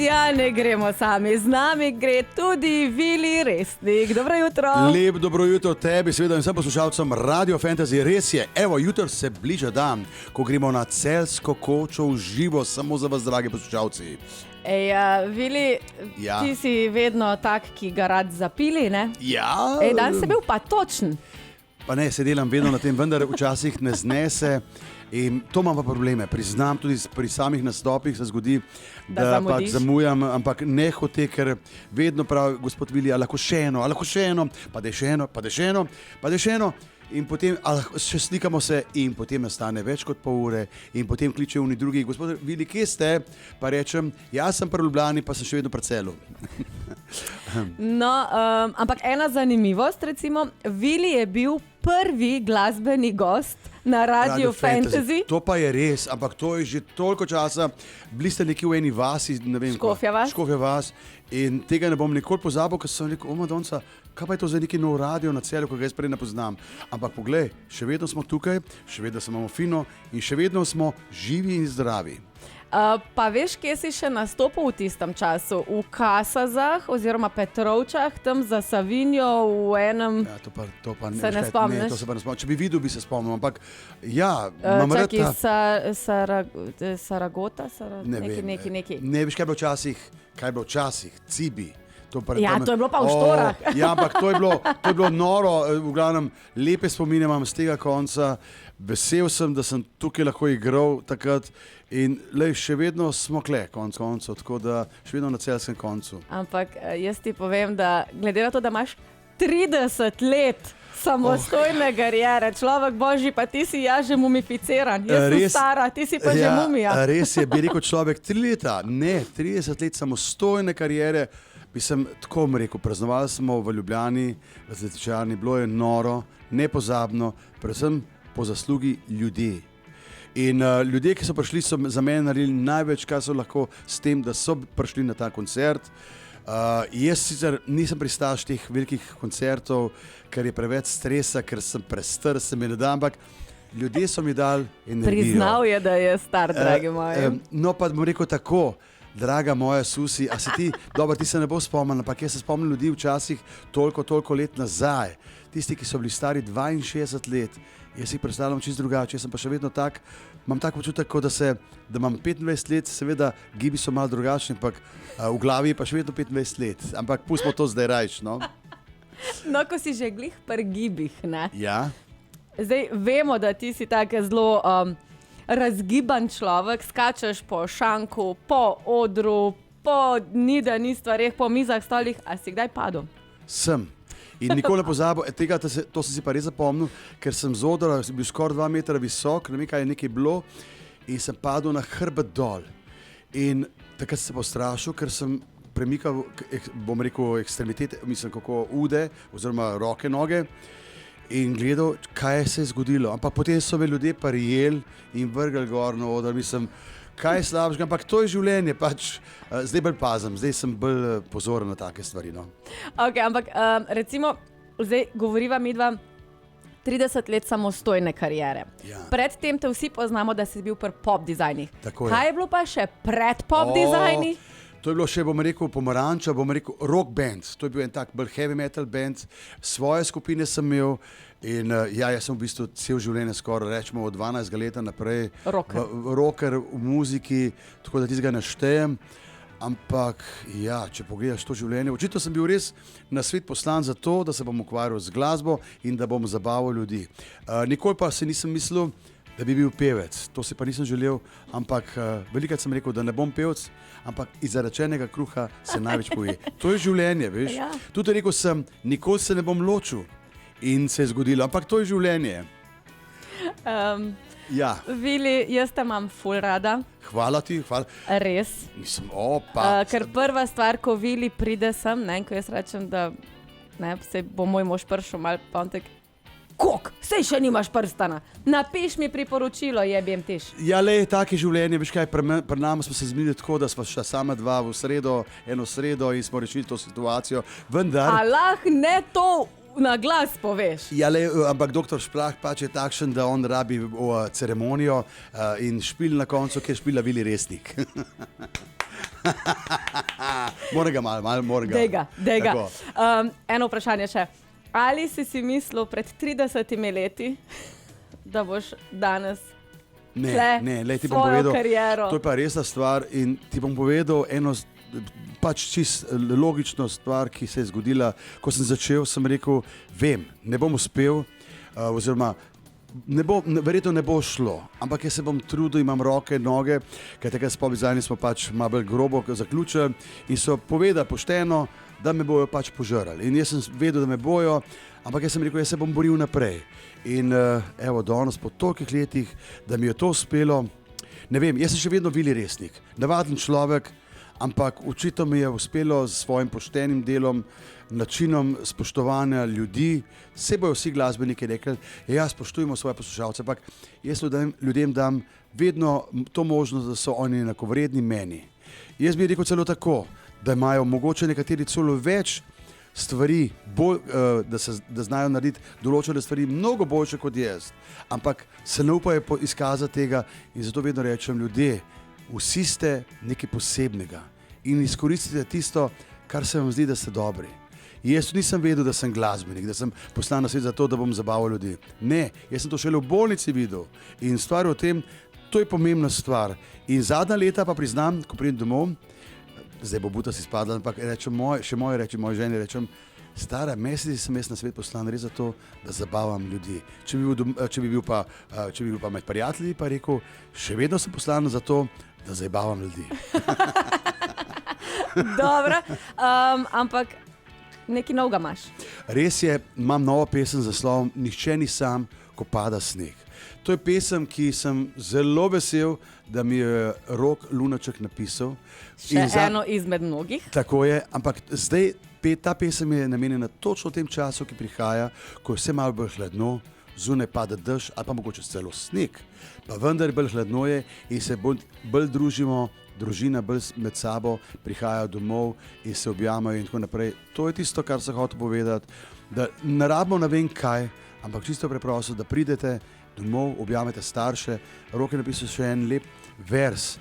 Ja, ne gremo sami, z nami gre tudi Vili Resnik. Dobro jutro. Lep dobro jutro tebi, seveda in vsem poslušalcem Radio Fantasy. Res je, evo, jutro se bliža dan, ko gremo na Celjsko kočo v živo, samo za vas, dragi poslušalci. Ej, Vili, ti si vedno tak, ki ga rad zapili, ne? Ja. Ej, danes si bil pa točen. Pa ne, se delam vedno na tem, vendar včasih ne znese. In to imam pa probleme, priznam, tudi pri samih nastopih se zgodi, da pač zamujam, ampak ne hote, ker vedno pravi gospod Vili, a lahko še eno, pa da je še eno, in potem še slikamo se in potem nastane več kot pol ure in potem kliče oni drugi, gospod Vili, kje ste? Pa rečem, jaz sem pri Ljubljani, pa sem še vedno pri Celju. No, ampak ena zanimivost, recimo, Vili je bil prvi glasbeni gost na Radio Fantasy. To pa je res, ampak to je že toliko časa. Bili ste nekje v eni vasi, ne vem, Škofja vas. In tega ne bom nikoli pozabil, ker sem rekel, Madonca, kaj pa je to za neki nov radio na Celju, ko ga jaz prej ne poznam. Ampak poglej, še vedno smo tukaj, še vedno se imamo fino in še vedno smo živi in zdravi. Pa veš, kje si še nastopil v tistem času? V Kasazah oziroma Petrovčah, tam za Savinjo v enem... Ja, to pa ne. Se ne spomniš? Ne, to se pa ne spomnim. Če bi videl, bi se spomnil, ampak ja... Saragota? Neki. Ne, veš, kaj je bilo včasih? Cibi. To je bilo pa v Štorah. Ja, ampak to je bilo noro, v glavnem lepe spomine imam z tega konca. Vesel sem, da sem tukaj lahko igral takrat in še vedno smo konc koncev, tako da še vedno na celjskem koncu. Ampak jaz ti povem, da glede na to, da imaš 30 let samostojne kariere, človek božji, pa ti si že mumificiran, jaz sem stara, ti si pa že mumija. Res je, bi rekel človek 3 leta, ne, 30 let samostojne kariere, bi sem tako rekel, praznovali smo v Ljubljani, v Zlatičarni, bilo je noro, nepozabno, predvsem po zaslugi ljudi. In ljudje, ki so prišli, so za mene naredili največ, kar so lahko s tem, da so prišli na ta koncert. Jaz sicer nisem pristaš teh velikih koncertov, ker je preveč stresa, ker sem prestar, se mi ne da, ampak ljudje so mi dali energijo. Priznal je, da je star, dragi moji. No, pa bom rekel tako, draga moja Susi, a se ti, dobro, ti se ne bo spomnil, ampak jaz se spomnim ljudi včasih toliko let nazaj. Tisti, ki so bili stari 62 let, jaz si predstavljam čisto drugače, jaz sem pa še vedno tak, imam tak počutek, da imam 25 let, seveda gibi so malo drugačni, ampak v glavi je pa še vedno 25 let, ampak pustimo to zdaj rajč, no. No, ko si že glih pri gibih, ne? Ja. Zdaj vemo, da ti si tak zelo razgiban človek, skačeš po šanku, po odru, po ni stvareh, po mizah, stolih, a si kdaj padel? Sem. In nikoli ne pozabil, to sem si pa res zapomnil, ker sem z odra, sem bil skoraj 2 metra visok, ne vem, kaj je nekaj bilo, in sem padel na hrbet dol. In takrat sem se postrašil, ker sem premikal, bom rekel, ekstremitete, mislim, kako ude, oziroma roke, noge, in gledal, kaj se je zgodilo. Ampak potem so me ljudje prijeli in vrgli gor na oder, mislim, kaj je slabšega, ampak to je življenje, pač zdaj bolj pazim, zdaj sem bolj pozoren na take stvari. No. Ok, ampak recimo, zdaj govoriva midva 30 let samostojne kariere. Ja. Predtem te vsi poznamo, da si bil pri pop dizajnih. Kaj je bilo pa še pred pop dizajni? To je bilo še, bom rekel, Pomaranča, bom rekel, rock band. To je bil en tak bolj heavy metal band. Svoje skupine sem imel in jaz sem v bistvu cel življenje skoraj, rečemo od 12 leta naprej. Rocker v muziki, tako da tistega naštejem. Ampak ja, če pogledaš to življenje, očitno sem bil res na svet poslan za to, da se bom ukvarjal z glasbo in da bom zabaval ljudi. Nikoli pa si nisem mislil, da bi bil pevec. To si pa nisem želel, ampak velikrat sem rekel, da ne bom pevec, ampak iz zarečenega kruha se največ poje. To je življenje, veš. Ja. Tudi rekel sem, nikoli se ne bom ločil in se je zgodilo, ampak to je življenje. Ja. Vili, jaz te imam ful rada. Hvala ti, hvala. Res. Mislim, opa. Ker prva stvar, ko Vili pride sem, ne, ko jaz rečem, da ne, se bo moj mož prišel mal, pa on tak, kok, sej še nimaš prstana. Napiš mi priporočilo, jebjem tiš. Ja, le, tako je življenje, veš kaj, pri nama smo se zmenili tako, da smo šla sama dva v sredo, eno sredo in smo rešili to situacijo, vendar... Allah, ne to na glas poveš. Ja, le, ampak doktor Šplah pač je takšen, da on rabi ceremonijo in špil na koncu, ki je špila Vili Resnik. Mora ga malo, mora ga. Dejga. Eno vprašanje še. Ali si mislil pred 30 leti, da boš danes ti bom povedal, kariero? To je pa resna stvar in ti bom povedal eno pač čist logično stvar, ki se je zgodila, ko sem začel, sem rekel, ne bom uspel, oziroma verjetno ne bo šlo, ampak jaz se bom trudil, imam roke, noge, ker takrat s pop-dizajni smo pač malo bolj grobo zaključili in so povedali pošteno, da me bojo pač požrali. In jaz sem vedel, da me bojo, ampak jaz sem rekel, jaz se bom boril naprej. In evo, danes po tolikih letih, da mi je to uspelo, ne vem, jaz sem še vedno Vili Resnik, navaden človek, ampak očitno mi je uspelo s svojim poštenim delom, načinom spoštovanja ljudi. Vse bojo vsi glasbeniki rekli, ja, spoštujemo svoje poslušalce, ampak jaz ljudem dam vedno to možnost, da so oni enakovredni meni. Jaz bi rekel celo tako, da imajo mogoče nekateri celo več stvari, da znajo narediti določene stvari mnogo boljše kot jaz, ampak se ne upajo izkazati tega in zato vedno rečem, ljudje, vsi ste nekaj posebnega in izkoristite tisto, kar se vam zdi, da ste dobri. Jaz nisem vedel, da sem glasbenik, da sem poslan na svet zato, da bom zabaval ljudi. Ne, jaz sem to šele v bolnici videl in stvar o tem, to je pomembna stvar. In zadnja leta pa priznam, ko pridem domov, zdaj bo buta si spadla, ampak moji ženi rečem, stara, meseci sem jaz na svet poslan res zato, da zabavam ljudi. Če bi bil pa med prijatelji, pa rekel, še vedno sem poslan zato, da zabavam ljudi. Dobro, ampak nekaj novega imaš. Res je, imam novo pesem za slovom Nihče ni sam, ko pada sneg. To je pesem, ki sem zelo vesel, da mi je Rok Lunaček napisal. Še eno izmed mnogih. Tako je, ampak zdaj ta pesem je namenjena točno v tem času, ki prihaja, ko je vse malo bolj hladno, zunaj pada dež ali pa mogoče celo sneg. Pa vendar bolj hladno je in se bolj družimo, družina bolj med sabo prihajajo domov in se objamajo in tako naprej. To je tisto, kar sem hotel povedati, da ne rabimo ne vem kaj, ampak čisto preprosto, da pridete domov, objamete starše. Rok je napisal še en lep vers,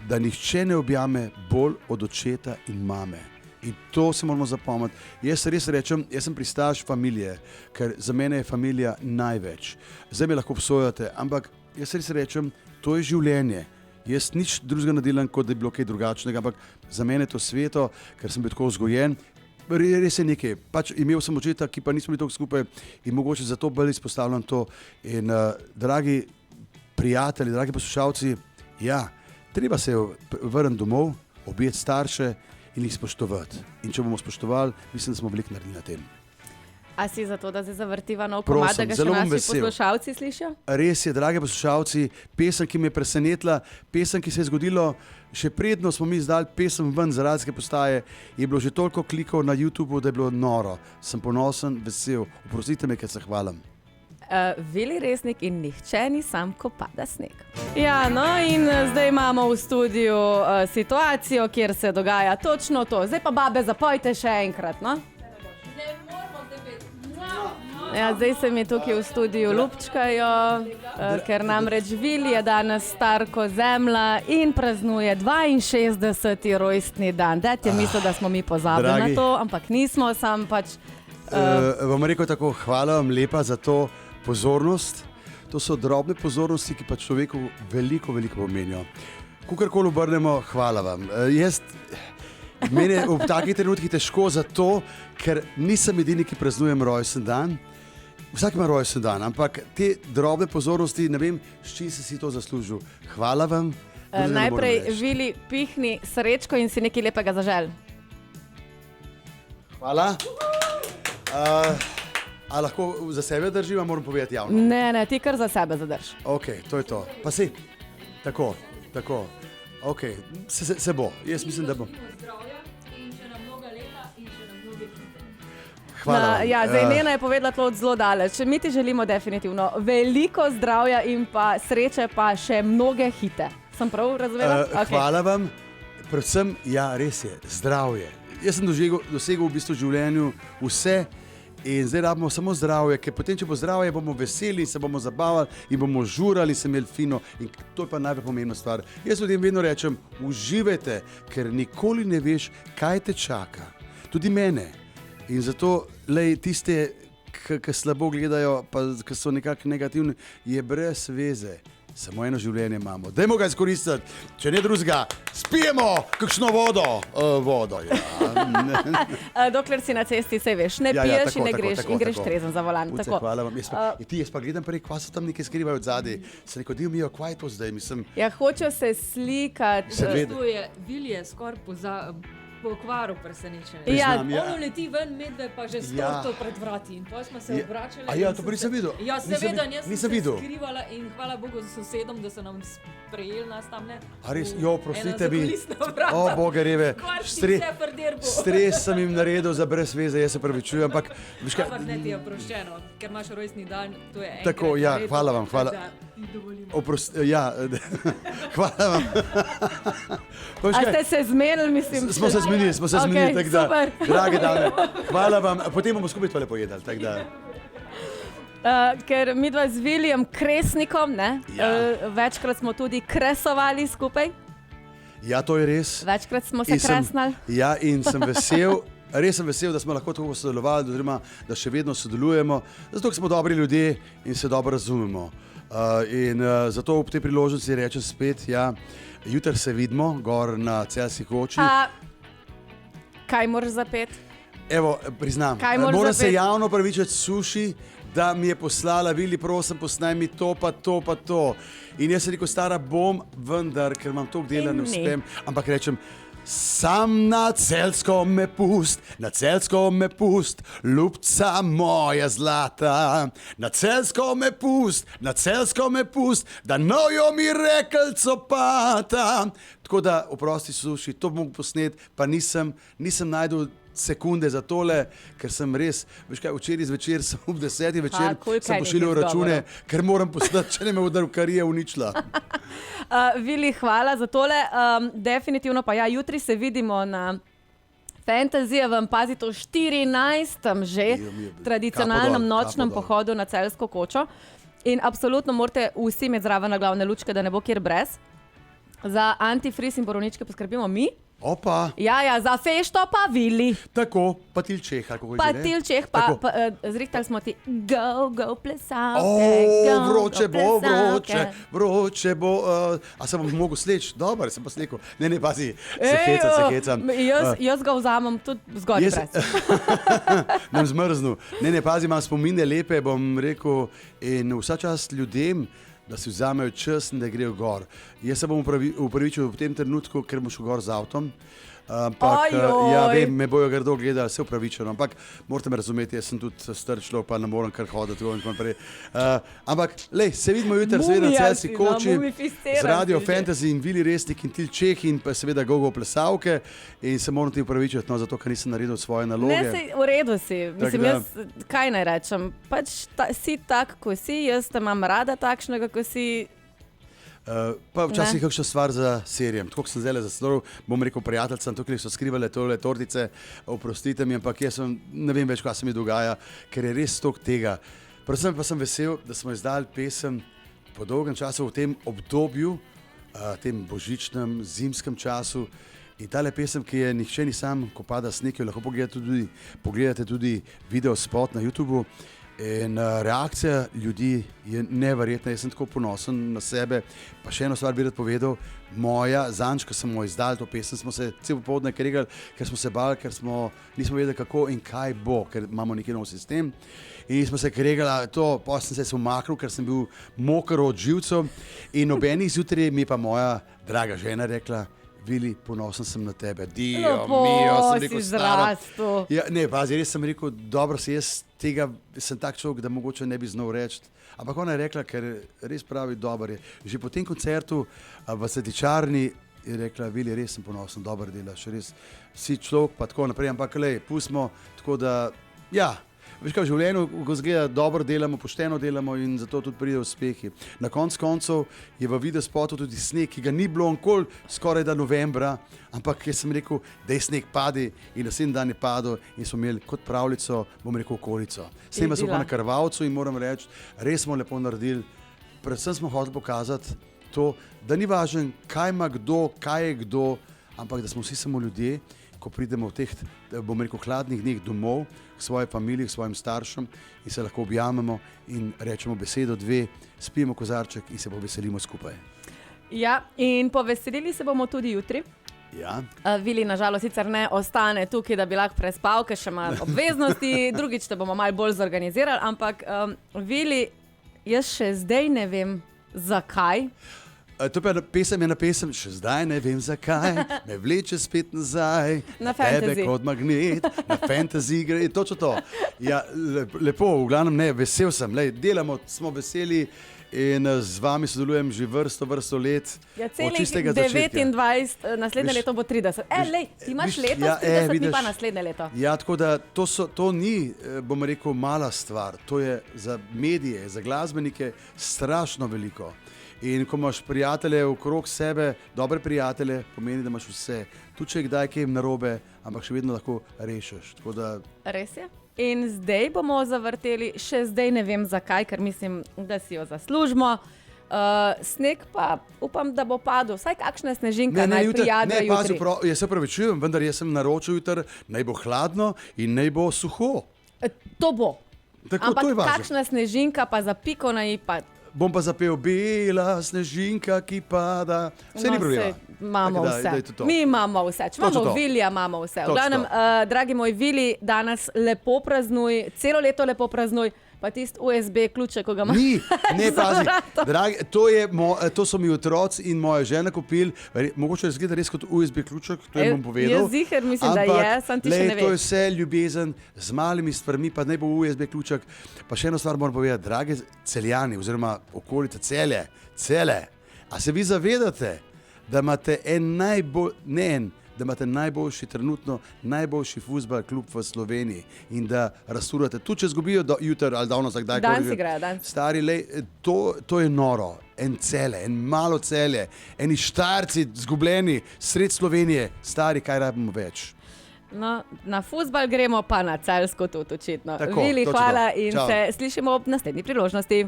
da nihče ne objame bolj od očeta in mame. In to se moramo zapomniti. Jaz res rečem, jaz sem pristaš familije, ker za mene je familija največ. Zdaj me lahko obsojate, ampak jaz res rečem, to je življenje. Jaz nič drugega ne delam, kot da je bilo kaj drugačnega, ampak za mene je to sveto, ker sem bil tako vzgojen. Res je nekaj. Pač imel sem očeta, ki pa nismo bili tako skupaj in mogoče zato bolj izpostavljam to. In dragi prijatelji, dragi poslušalci, ja, treba se vrniti domov, objeti starše in jih spoštovati. In če bomo spoštovali, mislim, da smo veliko naredili na tem. A si zato, da se zavrtiva nov komad, da ga še naši poslušalci slišijo? Res je, dragi poslušalci, pesem, ki me je presenetila, pesem, ki se je zgodilo, še predno smo mi izdali pesem ven z radijske postaje, je bilo že toliko klikov na YouTubeu, da je bilo noro. Sem ponosen, vesel, oprostite me, ker se hvalim. Vili Resnik in Nihče ni sam, ko pada sneg. Ja, no in zdaj imamo v studiu situacijo, kjer se dogaja točno to. Zdaj pa babe zapojte še enkrat, no? Ja, zdaj se mi tukaj v studiu lupčkajo, ker namreč Vili je danes star ko zemlja in praznuje 62. rojstni dan. Dajte mislil, da smo mi pozabili na to, ampak nismo, sam pač... Vam rekel tako, hvala vam lepa za to pozornost. To so drobne pozornosti, ki pa človeku veliko, veliko pomenijo. Kakorkoli obrnemo, hvala vam. Meni je v takih trenutkih težko zato, ker nisem edini, ki praznujem rojsten dan. Vsak ima rojsten dan, ampak te drobne pozornosti, ne vem, s čim si to zaslužil. Hvala vam. Najprej, Vili, pihni srečko in si nekaj lepega zažel. Hvala. A lahko za sebe držim, a moram povedati javno? Ne, ti kar za sebe zadrž. Ok, to je to. Pa si, tako. Ok, se bo. Jaz mislim, da bo. Hvala. Ja, zdaj Nena je povedala to od zelo daleč. Mi ti želimo definitivno veliko zdravja in pa sreče, pa še mnoge hite. Sem prav razumela? Okay. Hvala vam. Predvsem, ja, res je, zdravje. Jaz sem dosegel v bistvu v življenju vse In zdaj rabimo samo zdravje, ker potem, če bo zdravje, bomo veseli, se bomo zabavali in bomo žurali, se imeli fino. In to je pa najbolj pomembna stvar. Jaz ljudem vedno rečem, uživajte, ker nikoli ne veš, kaj te čaka. Tudi mene. In zato, tiste, ki slabo gledajo, pa ki so nekako negativni, je brez veze. Samo eno življenje imamo. Dajmo ga izkoristiti, če ne drugega, spijemo kakšno vodo. Ja. Dokler si na cesti, se veš, ne piješ in ne greš in greš trezen za volan. Hvala vam. Jaz pa gledam prej, kva so tam nekaj skrivajo od zadaj. Se neko dio mijo, kva je to zdaj? Ja, hočejo se slikati. Vilje skoraj pokvaru presenečenje. Ja, ono leti ven, medve pa že storto pred vrati in pa smo se obračali. Ja, to pa nisem videl. Ja, seveda, jaz sem se skrivala in hvala Bogu za sosedom, da so nam sprejeli nas tam, ne. A res, prostite mi. O, Boga reve. Stres sem jim naredil za brez veze, jaz se pravičujem, ampak... Ampak ne ti je oproščeno, ker imaš rojstni dan, to je enkrat. Tako, ja, hvala vam, hvala. Ja, hvala vam. A ste se zmenili, mislim? Smo se zmenili, Okay, tako da, drage dame, hvala vam. Potem bomo skupaj tole pojedali, tako da. Ker mi dva z Viljem Kresnikom, ne, večkrat smo tudi kresovali skupaj. Ja, to je res. Večkrat smo se kresnali. Ja, in sem vesel, res sem vesel, da smo lahko tako sodelovali, oziroma da še vedno sodelujemo, zato smo dobri ljudje in se dobro razumemo. In zato ob tej priložnosti rečem spet, ja, jutri se vidimo, gor na Celjski koči. Kaj moraš zapeti? Evo, priznam, moram se javno pravičiti Suši, da mi je poslala, Vili, prosim, posnaj mi to, pa to, pa to. In jaz sem rekel, stara bom, vendar, ker imam toliko dela, ne uspem, ampak rečem, sam na Celjsko me pust, na Celjsko me pust, ljubca moja zlata. Na Celjsko me pust, na Celjsko me pust, da nojo mi rekel copata. Tako da, oprosti Suši, to bom posnet, pa nisem najdel sekunde za tole, ker sem res, veš kaj, včeraj zvečer sem ob 10. večer sem pošiljal račune, ker moram poslati, če ne me udar, kar je uničila. Vili, hvala za tole. Definitivno pa ja, jutri se vidimo na Fantasyjevem, pazi to, 14. že tradicionalnem nočnem pohodu na Celjsko kočo. In absolutno morate vsi imeti zraven na glavne lučke, da ne bo kjer brez. Za antifriz in borovničke poskrbimo mi. Opa. Ja, za fešto pa Vili. Tako, pa Tilčeha, kako je že, ne? Pa Tilčeh, pa zrihtali smo ti go plesavke, vroče bo. A sem bom mogel sleč? Dobar, sem pa slekel. Ne, pazi, se hecam. Jaz ga vzamem tudi zgoraj brez. Nem zmrznil. Ne, pazi, imam spomine lepe, bom rekel, in vsa čast ljudem, da si vzamejo čas in da grejo gor. Jaz se bom upravičil v tem trenutku, ker bom šel gor z avtom. Ampak, ja, vem, me bojo grdo gledali, se upravičeno, ampak morate me razumeti, jaz sem tudi star človek, pa ne morem kar hoditi in tako naprej. Ampak, se vidimo jutri, seveda na Celjski koči, z Radio Fantasy in Vili Resnik in Tilčeh in pa seveda Gogo plesavke in se moram ti upravičiti, no, zato, ker nisem naredil svoje naloge. Ne, v redu si, mislim, jaz, kaj naj rečem, pač si tak, ko si, jaz te imam rada takšnega, ko si. Pa včasih kakšna stvar za serijem. Tako sem zdaj zaslovil, bom rekel prijateljcem, tukaj so skrivale tole tortice, oprostite mi, ampak jaz ne vem več, kaj se mi dogaja, ker je res toliko tega. Predvsem pa sem vesel, da smo izdali pesem po dolgem času v tem obdobju, tem božičnem, zimskem času. In tale pesem, ki je Nihče ni sam, ko pada sneg, jo lahko pogledate tudi video spot na YouTubeu. In reakcija ljudi je neverjetna, jaz sem tako ponosen na sebe. Pa še eno stvar bi rad povedal, moja, zanč, ko smo izdali to pesem, smo se cel popoldne kregali, ker smo se bali, ker nismo vedeli kako in kaj bo, ker imamo neki nov sistem. In smo se kregali, pa sem se umaknil, ker sem bil moker od živcev. In ob enih zjutraj mi je pa moja draga žena rekla, Vili, ponosen sem na tebe. Dio mio, sem rekel, zrastu. Ja, ne, pazi, res sem rekel, dobro si jaz tega, sem tak človek, da mogoče ne bi znal reči. Ampak ona je rekla, ker res pravi, dober je. Že po tem koncertu v Svetičarni je rekla, Vili, res sem ponosen, dober delaš, res si človek, pa tako naprej. Ampak pustimo, tako da, ja, veš kaj, v življenju, ko zgleda, dobro delamo, pošteno delamo in zato tudi pride uspehi. Na koncu koncev je v videospotu tudi sneg, ki ga ni bilo nikoli skoraj da novembra, ampak jaz sem rekel, da je sneg pade in naslednji dan je padel in smo imeli kot pravljico, bom rekel, okolico. Snema smo pa na Krvavcu in moram reči, res smo lepo naredili. Predvsem smo hoteli pokazati to, da ni važno, kaj ima kdo, kaj je kdo, ampak da smo vsi samo ljudje, ko pridemo v teh, bom rekel, hladnih dneh domov, k svoji familiji, k svojim staršem in se lahko objamemo in rečemo besedo, dve, spijemo kozarček in se poveselimo skupaj. Ja, in poveselili se bomo tudi jutri. Ja. Vili nažalost sicer ne ostane tukaj, da bi lahko prespal, ker še ima obveznosti, drugič te bomo malo bolj zorganizirali, ampak Vili, jaz še zdaj ne vem, zakaj. To pa pesem je na pesem, še zdaj ne vem zakaj, me vleče spet nazaj, na fantasy. Tebe kot magnet, na fantasy igre, točno to. Ja, lepo, v glavnem ne, vesel sem, lej, delamo, smo veseli in z vami sodelujem že vrsto let. Ja, celih 29, naslednje leto bo 30. Lej, ti imaš letos 30, mi pa naslednje leto. Ja, tako da to ni, bom rekel, mala stvar, to je za medije, za glasbenike strašno veliko. In ko imaš prijatelje okrog sebe, dobre prijatelje, pomeni, da imaš vse. Tudi če je kdaj kaj narobe, ampak še vedno lahko rešiš. Res je. In zdaj bomo zavrteli, še zdaj ne vem zakaj, ker mislim, da si jo zaslužimo. Sneg pa upam, da bo padel. Vsaj kakšna snežinka naj prijadra jutri. Jaz se opravičujem, vendar jaz sem naročil jutri, naj bo hladno in naj bo suho. To bo. Tako, ampak to je kakšna snežinka pa za piko na i pa... Bom pa zapel bela snežinka, ki pada. Vse ni problema. Imamo vse. Mi imamo vse. Če imamo Vilija, imamo vse. V glavnem, dragi moj Vili, danes lepo praznuj, celo leto lepo praznuj, pa tisti USB ključek, ko ga imaš. Ne, pazi. Dragi, to so mi otroci in moja žena kupili. Mogoče razgleda res kot USB ključek, to jim bom povedal. Jaz ziher mislim, da je, sam ti še ne veš. To je vse ljubezen z malimi stvarmi, pa naj bo USB ključek. Pa še eno stvar moram povedati, dragi Celjani oziroma okolica Celje, a se vi zavedate, da imate da imate najboljši, trenutno najboljši fuzbal klub v Sloveniji in da razturate, tudi če zgubijo jutri ali davno za kdaj. Dan si grejo, dan. Stari, to je noro. En Celje, en malo Celje, eni Štajerci zgubljeni sred Slovenije. Stari, kaj rabimo več? No, na fuzbal gremo pa na Celjsko tudi očitno. Vili, hvala in se slišimo ob naslednji priložnosti.